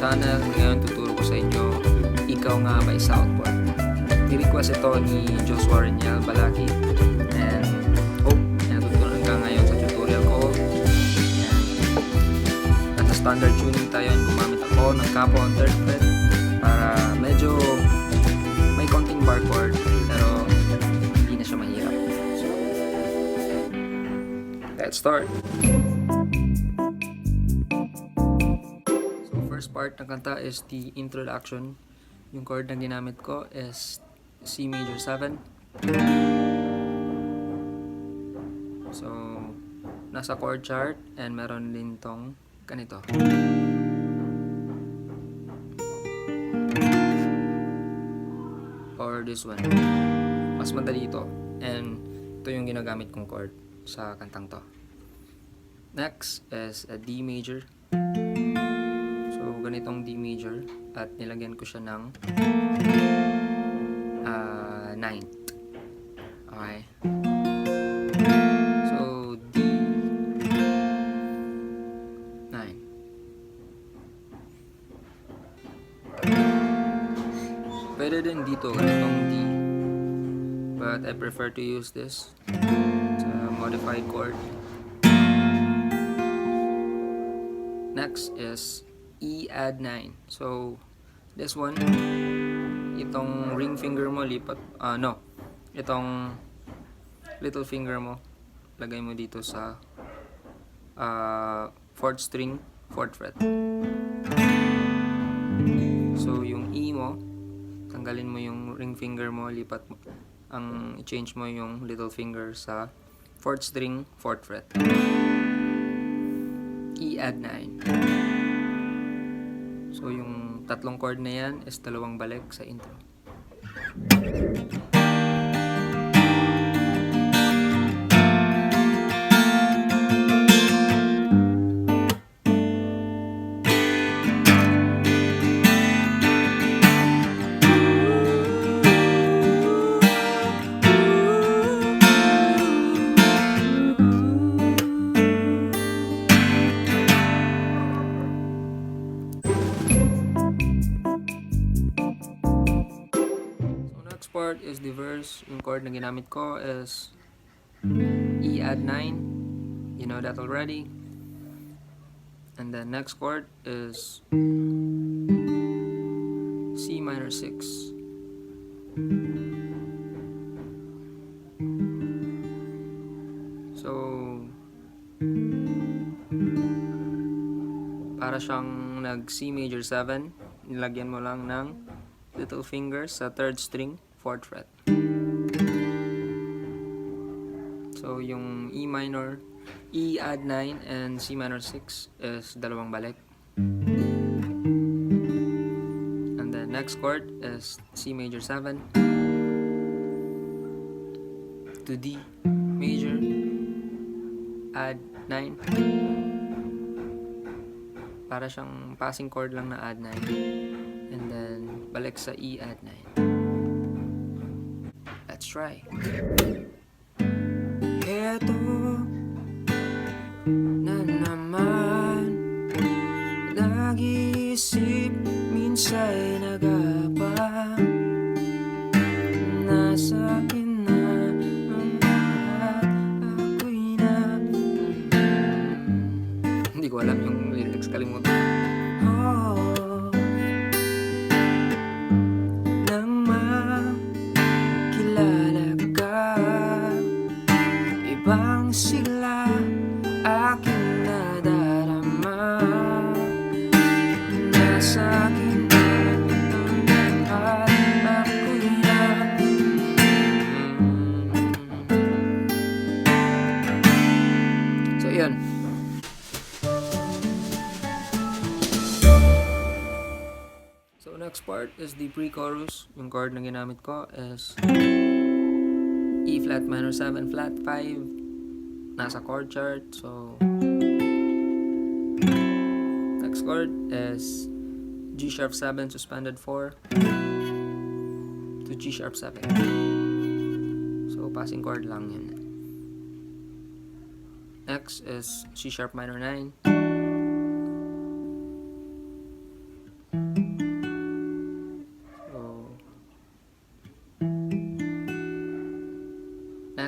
channel. Ngayon tuturo ko sa inyo Ikaw Nga by Southport. Ni-request ito ni Joshua Reniel Balaki, and hope na natutunan ka ngayon sa tutorial ko. At sa standard tuning tayo, gumamit ako ng capo on 3rd fret para medyo may konting bar chord pero hindi na siya mahirap. So, let's start. First part ng kanta is the introduction. Yung chord na ginamit ko is C major 7. So, nasa chord chart and meron din tong ganito. Or this one. Mas madali ito. And ito yung ginagamit kong chord sa kantang to. Next is a D major. Ganitong D major at nilagyan ko siya ng 9th. Okay. So D 9. Pwede din dito ganitong D, but I prefer to use this. It's a modified chord. Next is E add 9. So this one, itong ring finger mo lipat, itong little finger mo lagay mo dito sa 4th string, 4th fret. So yung E mo, tanggalin mo yung ring finger mo, lipat mo, i-change mo yung little finger sa 4th string, 4th fret. E add 9. So, yung tatlong chord na yan is dalawang balik sa intro. Part is the verse. Yung chord na ginamit ko is E add 9. You know that already. And the next chord is C minor 6. So para siyang nag C major 7, nilagyan mo lang ng little finger sa 3rd string, 4th fret. So, yung E minor, E add 9 and C minor 6 is dalawang balik. And the next chord is C major 7 to D major, add 9. Para siyang passing chord lang na add 9. And then, balik sa E add 9. Let's try. Eto na naman, nag-iisip, minsa'y nagapang, nasa akin na ang lahat, ako'y na hindi ko alam yung lyrics, kalimutan. Ibang sigla aking nadarama, nasa akin na ang lahat, ako'y na. So yun. So next part is the pre-chorus. Yung chord na ginamit ko is E flat minor 7 flat 5, nasa chord chart. So next chord is G sharp 7 suspended 4 to G sharp 7. So passing chord lang yun. Next is C sharp minor 9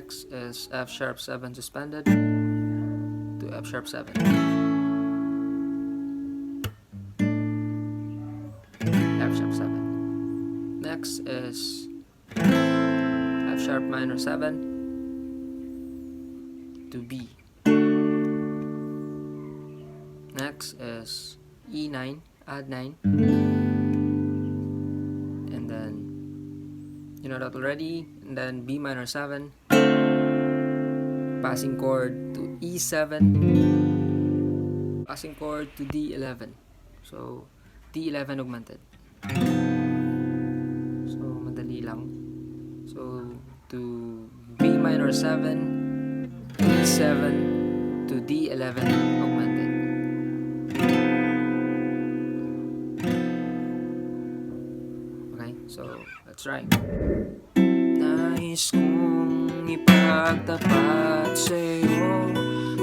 Next is F sharp 7 suspended to F sharp 7. F sharp 7. Next is F sharp minor 7 to B. Next is E9, add 9. And then, you know that already. And then B minor 7. Passing chord to E7. Passing chord to D11. So, D11 augmented. So, madali lang. So, to B minor 7, E7 to D11 augmented. Okay, so let's try. Nais kong ipagtapat sa'yo,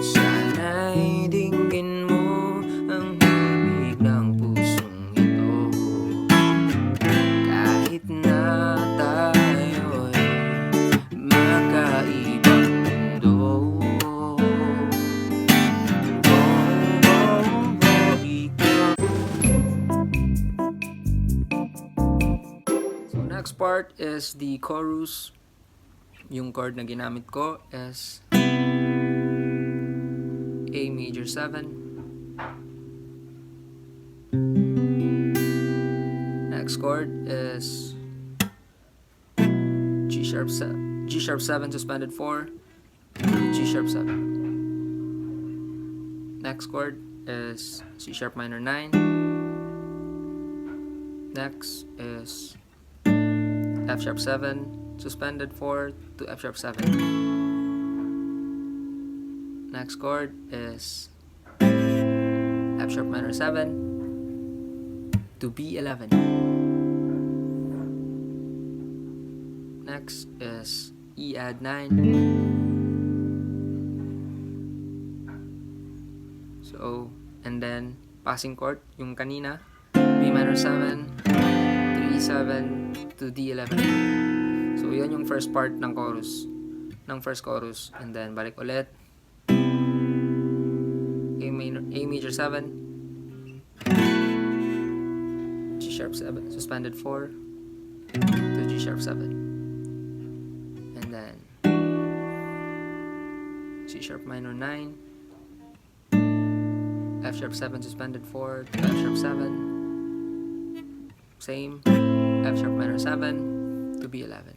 sana'y dinggin mo ang himig ng pusong ito. Kahit na tayo'y magkaibang mundo, ikaw. So next part is the chorus. Yung chord na ginamit ko is A major 7. Next chord is G sharp 7 suspended 4 to G sharp 7. Next chord is C sharp minor 9. Next is F sharp 7 suspended 4 to F sharp 7. Next chord is F sharp minor 7 to B11. Next is E add 9. So, and then passing chord yung kanina, B minor 7 to E7 to D11. So, yan yung first part ng chorus. Ng first chorus. And then, balik ulit. A major 7. G sharp 7. Suspended 4. To G sharp 7. And then, C sharp minor 9. F sharp 7 suspended 4 to F sharp 7. Same. F sharp minor 7 to B11.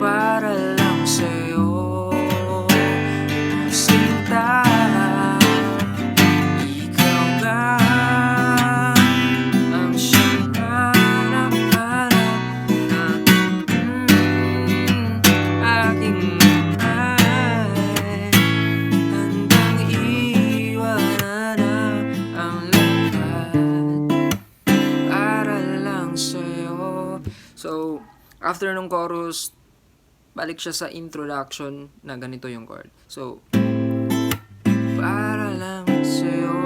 Para lang sa'yo, sinta, ikaw nga ang siyang hanap-hanap na aking buhay. Handang iwanan ang lahat para lang sa'yo. So, after nung chorus, balik siya sa introduction na ganito yung chord. So, para lang sa'yo,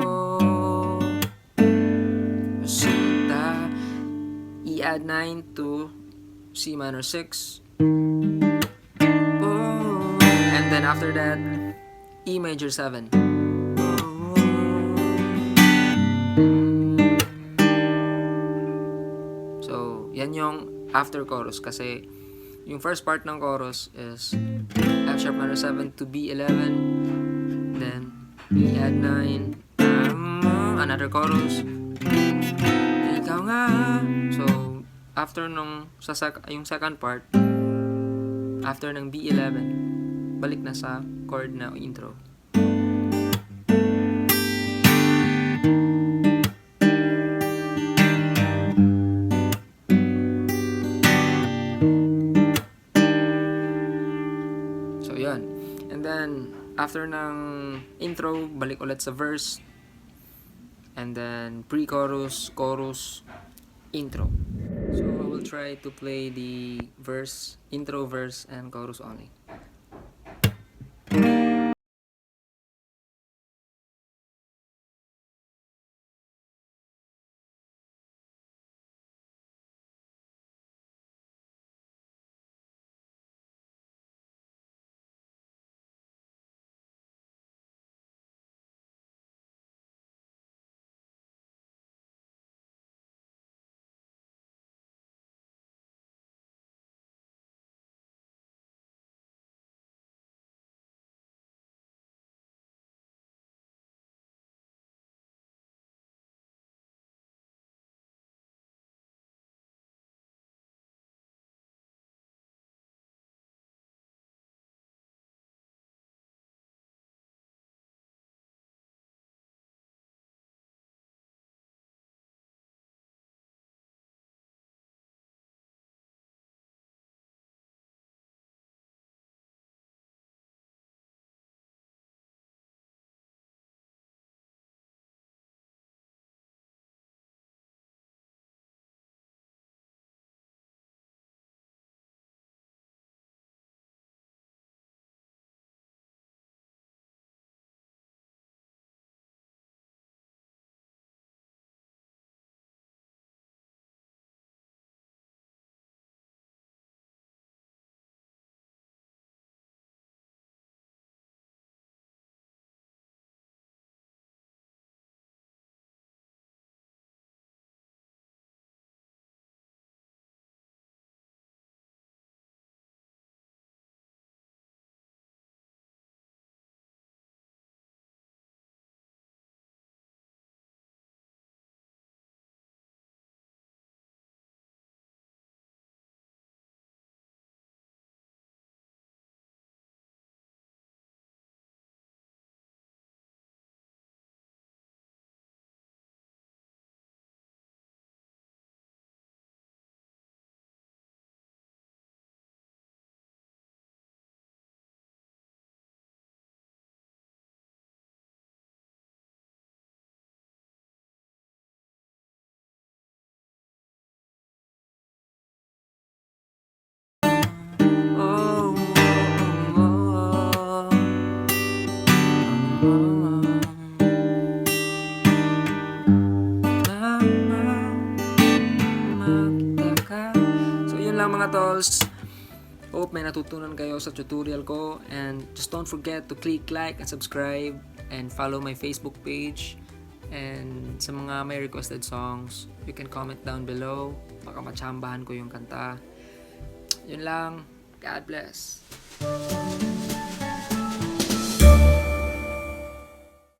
sinta, E add 9 to C minor 6. And then after that, E major 7. So, yan yung after chorus kasi yung first part ng chorus is F sharp minor 7 to B11, then E add 9, another chorus, ikaw nga. So after nung yung second part, after ng B11, balik na sa chord na intro. And then after ng intro, balik ulit sa verse. And then pre-chorus, chorus, intro. So I will try to play the verse, intro, verse, and chorus only. So yun lang mga tolls. Hope may natutunan kayo sa tutorial ko, and just don't forget to click like and subscribe and follow my Facebook page. And sa mga may requested songs, you can comment down below. Baka matsambahan ko yung kanta. Yun lang. God bless.